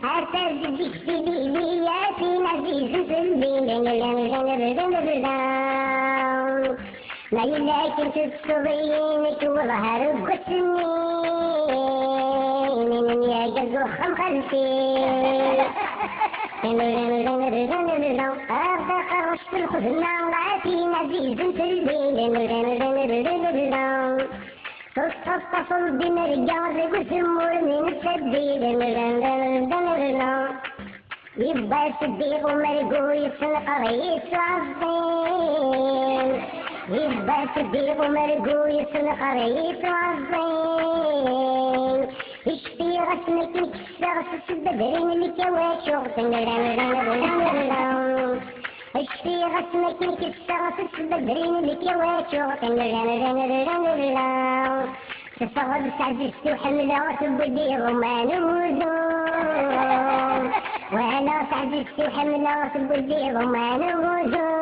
حتى جدك سيدي يا في عزيز في الليل ما يلاكن تصبينك وظهر قسمين يا جزو خلفي أرضك رشت الخزنة وعافين عزيز في الليل تصطفل بمرجع وسمور من السديد يبقى صديق ومرقو يسلق رئيس عظيم يبقى صديق ومرقو يسلق رئيس عظيم يشفي رسمك مكسر في البدرين الكواشغ اشفي رسمك مكسر في البدرين الكواشغ تصغر سعدست وحملة وتبدي رمان وزون وانا سعدست وحملة وتبدي رمان وزون